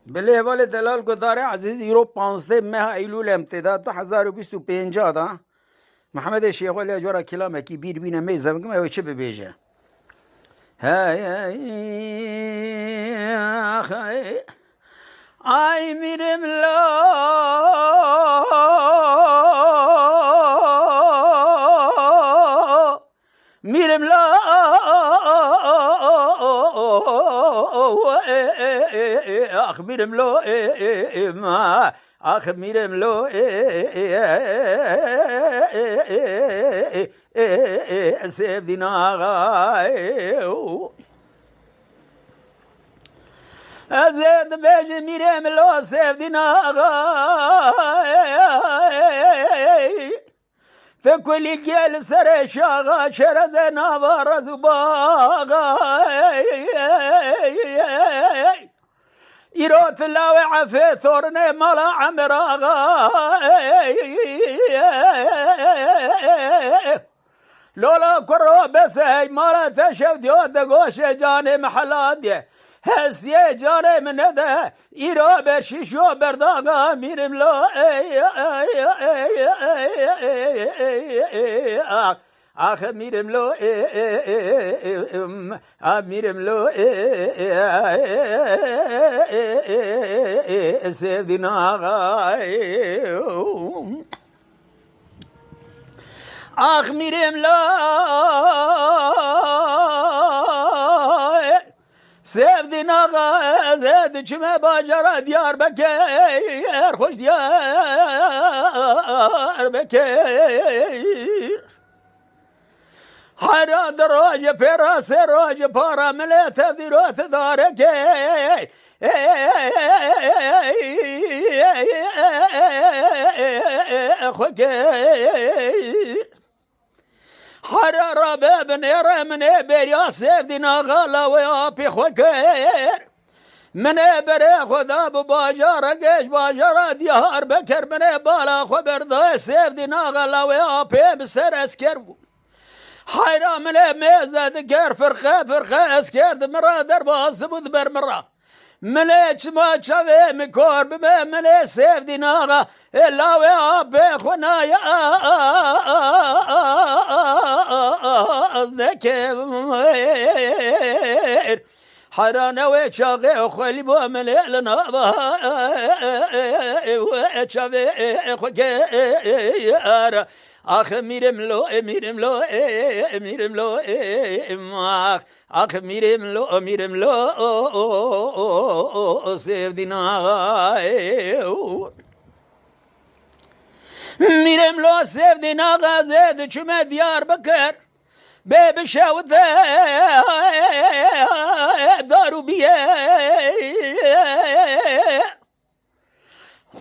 بله ولی دلال گداره عزیز ایرو 15 ماه ایلول امتداد تا 1025 دا محمد شیخ ولی اجورا کلامه کی بیر بینه میزم که ما چه ببیجه های ای میرم لا میرم لا اخ میرم لا ما اخ میرم لا سيدنا غاي زيد بيجي ميرم لو سيدنا غاي فكل جيل سر شاغا شرزنا ورزباغا يروت لاوي عفي ثورني ملا عمراغا لولا كرو بس هي مالا تشوت يود قوش جاني محلات هستي جاني من هذا إيرو برشيشو برداغا ميرم لو آخ ميرم لو ميرم لو سيدنا غاي آخ میرم لا سيفدين آقا زيد چمه باجرا ديار بكير خوش ديار بكير حرا دراج پیرا سراج پارا ملت دیروت داركي خوكير حرارة بابن يرمني بريا سيفدنا غالا ويا بي خوكير من بري خدا بباجار قيش باجار ديار بكر من بالا خبر دا سيفدنا غالا ويا بي بسر اسكر حيرا من ميزة دكر فرخة اسكر دمرا درباس دبود برمرا مليش ما شوي مكور بما ملي سيفدنا غا إلا ويا بي خنايا ذكر حرانا وشاقي وخلي بوملي لنا وشاقي خوكير آخ میرم لو میرم لو میرم لو آخ میرم لو سيفدنا میرم لو سيفدنا غازد چمه دیار بکر بيب شاوت دارو بيه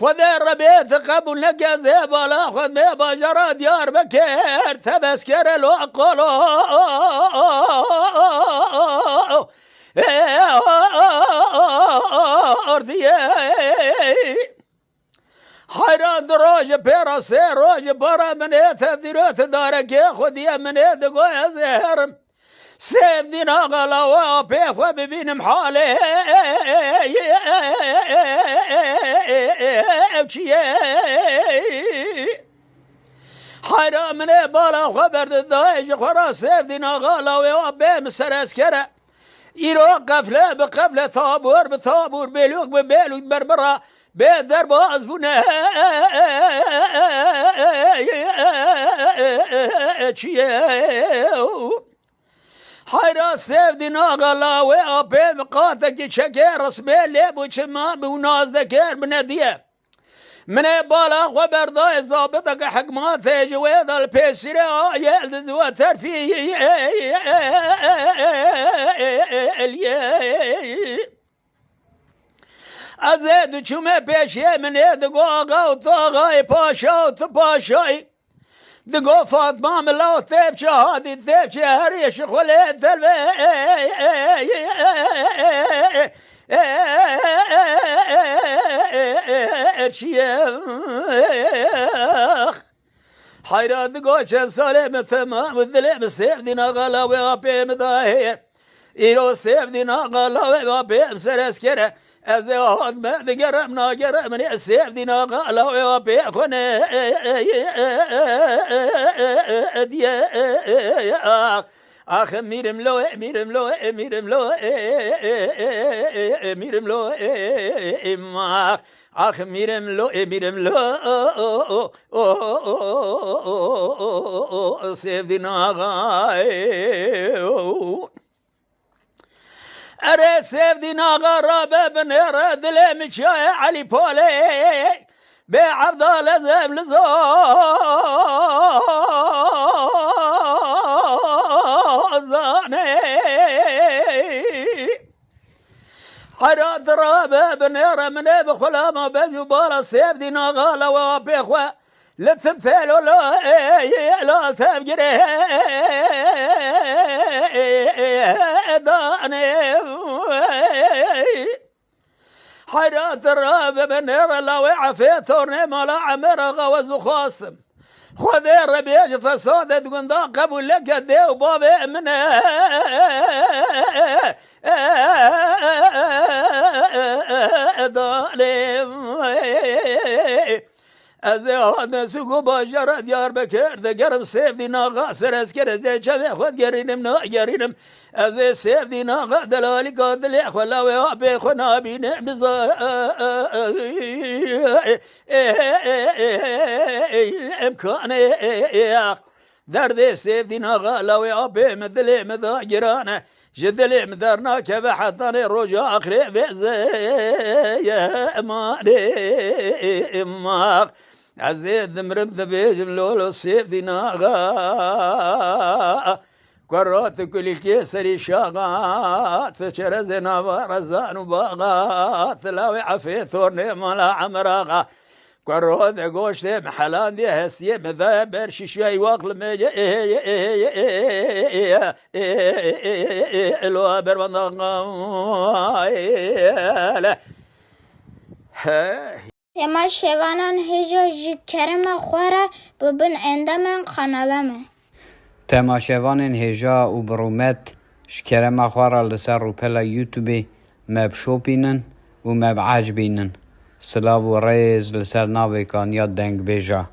خذ الربيت قبل نقزي بالا خذ بي باجرا ديار بكير تبسكر لو اقولو ارديه حيران دروج بيرا سيروج برا من تذيروت دارك خذيه من دقوي زهر سيفدنا غلا وبيخ ببين محالي حيران من بالا خبر الدايج خرا سيفدنا غلا وبي مسر اسكره يرو قفله بقفله ثابور بثابور بيلوك ببيلوك بربرا بيدر باز بنا حيرا سيفدنا غلا وابي مقاتك شكر رسمي ليبو شما بوناز ذكر بنديه من بالا خبر ضاي ضابطك حق ما تجويد البيسرة يلد وتر في ازيد چومه پیشه من دگو آقا و طاقای پاشا و تپاشای دگو فاطمه ملا و تیب شهادی تیب شهریش خلی تلوه شیخ حیرا دگو چه ساله مثمام و دلی بسیفدینا غلا و آپی مداهی ایرو سیفدینا غلا و آپی بسر اسکره از هاد ما دگرم ناگرم نی سیف دینا غلا و پیخونه دیه آخ میرم لو میرم لو میرم لو میرم لو ما آخ میرم لو سیف دینا غلا اره سیف دینا غرا ببن اره دلم چای علی پوله به عبدال زم لزانه حرات را ببن اره منه بخلام بمجو بالا سیف دینا غالا و بخوا لتبثل لا تبجره داني حيرات الراب بنير لو عفيتوني ملا عمر غوز خاصم خذي الربيج فسودة قندا قبل لك دي وبابي منه از آن سوگو باجر دیار بکرد گرم سیف دینا غاسر از کرد زی چه خود گرینم نه گرینم از سیف دینا غدلالی قدلی خلا و آبی خنا بینم بزا امکانه درد سیف دینا غلا و آبی مدلی مداگرانه جدلي مدرنا كذا حطني رجع آخر بزي يا ماني ماق عزيز مرم ذبيج ملولو سيف ديناغا قرات كل كيسري شاغات شرزنا ورزان وباغات لاوي عفي ثورني ملا عمراغا قرود گوشت محلان دی هستی مذا برشی شوی وقت میجه الو بربندان تما شوانان هجا کرم خوره ببن اندام قنالمه تما شوانان هجا و برومت شکرم خوره لسر رو پلا یوتیوبی مب شوپینن و مب عجبینن سلاو و ریز لسر ناوی کان یا دنگ بیجا